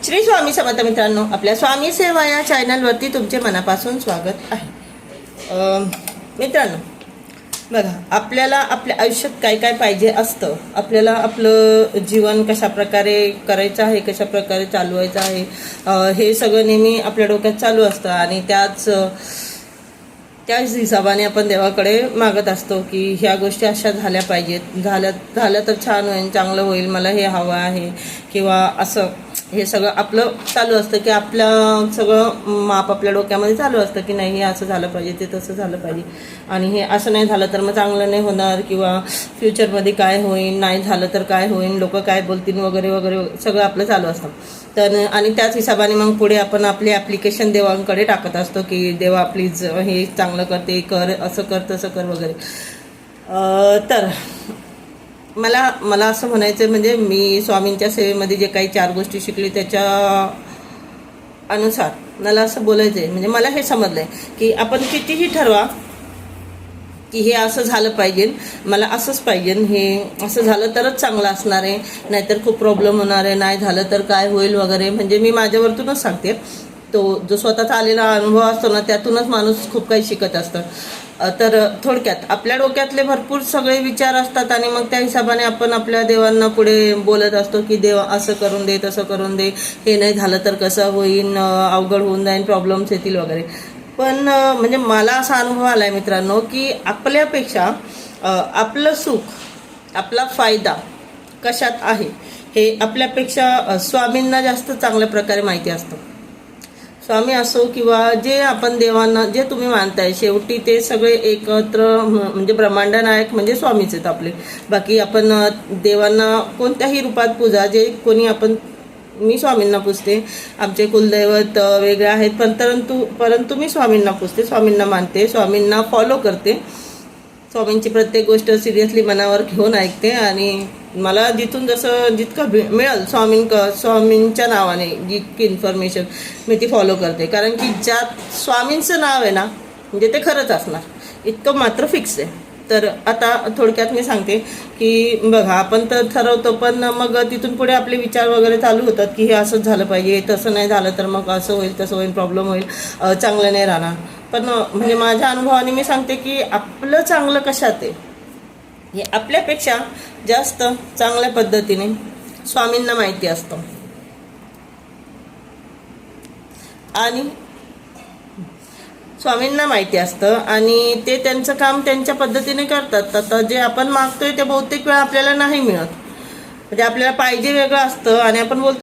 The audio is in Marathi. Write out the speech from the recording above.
श्री स्वामी समर्थ मित्रांनो, आपल्या स्वामी सेवा या चॅनलवरती तुमचे मनापासून स्वागत आहे। मित्रांनो बघा, आपल्याला आपल्या आयुष्यात काय काय पाहिजे असतं, आपल्याला आपलं जीवन कशा प्रकारे करायचं आहे, कशा प्रकारे चालवायचं आहे, हे सगळं नेहमी आपल्या डोक्यात चालू असतं आणि त्याच हिशोबाने आपण देवाकडे मागत असतो की ह्या गोष्टी अशा झाल्या पाहिजेत, झाल्या तर छान होईल, चांगलं होईल, मला हे हवं आहे किंवा असं हे सगळं आपलं चालू असतं की आपलं सगळं माप आपल्या डोक्यामध्ये चालू असतं की नाही हे असं झालं पाहिजे, ते तसं झालं पाहिजे आणि हे असं नाही झालं तर मग चांगलं नाही होणार किंवा फ्युचरमध्ये काय होईल, नाही झालं तर काय होईल, लोक काय बोलतील वगैरे वगैरे सगळं आपलं चालू असतं। तर आणि त्याच हिशोबाने मग पुढे आपण आपले ॲप्लिकेशन देवांकडे टाकत असतो की देवा प्लीज हे चांगलं करते, कर, असं कर, तसं कर वगैरे। तर मला असं म्हणायचं म्हणजे मी स्वामींच्या सेवेमध्ये जे काही 4 गोष्टी शिकली त्याच्या अनुसार मला असं बोलायचं आहे, म्हणजे मला हे समजलंय की आपण कितीही ठरवा की हे असं झालं पाहिजे, मला असंच पाहिजे, हे असं झालं तरच चांगलं असणार आहे, नाहीतर खूप प्रॉब्लेम होणार आहे, नाही झालं तर काय होईल वगैरे। म्हणजे मी माझ्यावरतूनच सांगते, तो जो स्वतःचा आलेला अनुभव असतो ना त्यातूनच माणूस खूप काही शिकत असतं। तर थोडक्यात आपल्या डोक्यातले भरपूर सगळे विचार असतात आणि मग त्या हिशोबाने आपण आपल्या देवांना पुढे बोलत असतो की देव असं करून दे, तसं करून दे, हे नाही झालं तर कसं होईल, अवघड होऊन जाईल, प्रॉब्लेम्स येतील वगैरे। पण म्हणजे मला असा अनुभव आला आहे मित्रांनो की आपल्यापेक्षा आपलं सुख, आपला फायदा कशात आहे हे आपल्यापेक्षा स्वामींना जास्त चांगल्या प्रकारे माहिती असतं। स्वामी असो किंवा जे आपण देवांना जे तुम्ही मानताय, शेवटी ते सगळे एकत्र म्हणजे ब्रह्मांड नायक म्हणजे स्वामीच आहेत आपले। बाकी आपण देवांना कोणत्याही रूपात पूजा, जे कोणी आपण, मी स्वामींना पूजते, आमचे कुलदैवत वेगळे आहेत, परंतु मी स्वामींना पूजते, स्वामींना मानते, स्वामींना फॉलो करते, स्वामींची प्रत्येक गोष्ट सिरियसली मनावर घेऊन ऐकते आणि मला जिथून जसं जितकं मिळेल स्वामींच्या नावाने जितकी इन्फॉर्मेशन मी ती फॉलो करते, कारण की ज्यात स्वामींचं नाव आहे ना म्हणजे ते खरंच असणार, इतकं मात्र फिक्स आहे। तर आता थोडक्यात मी सांगते की बघा, आपण तर ठरवतो पण मग तिथून पुढे आपले विचार वगैरे चालू होतात की हे असंच झालं पाहिजे, तसं नाही झालं तर मग असं होईल, तसं होईल, प्रॉब्लेम होईल, चांगलं नाही राहणार। पण म्हणजे माझ्या अनुभवाने मी सांगते की आपलं चांगलं कशात आहे हे आपल्यापेक्षा जास्त चांगल्या पद्धतीने स्वामींना माहिती असतं आणि स्वामींना माहिती असतं आणि ते त्यांचं काम त्यांच्या पद्धतीने करतात। आता जे आपण मागतोय ते बहुतेक वेळा आपल्याला नाही मिळत, म्हणजे आपल्याला पाहिजे वेगळं असतं आणि आपण बोलतो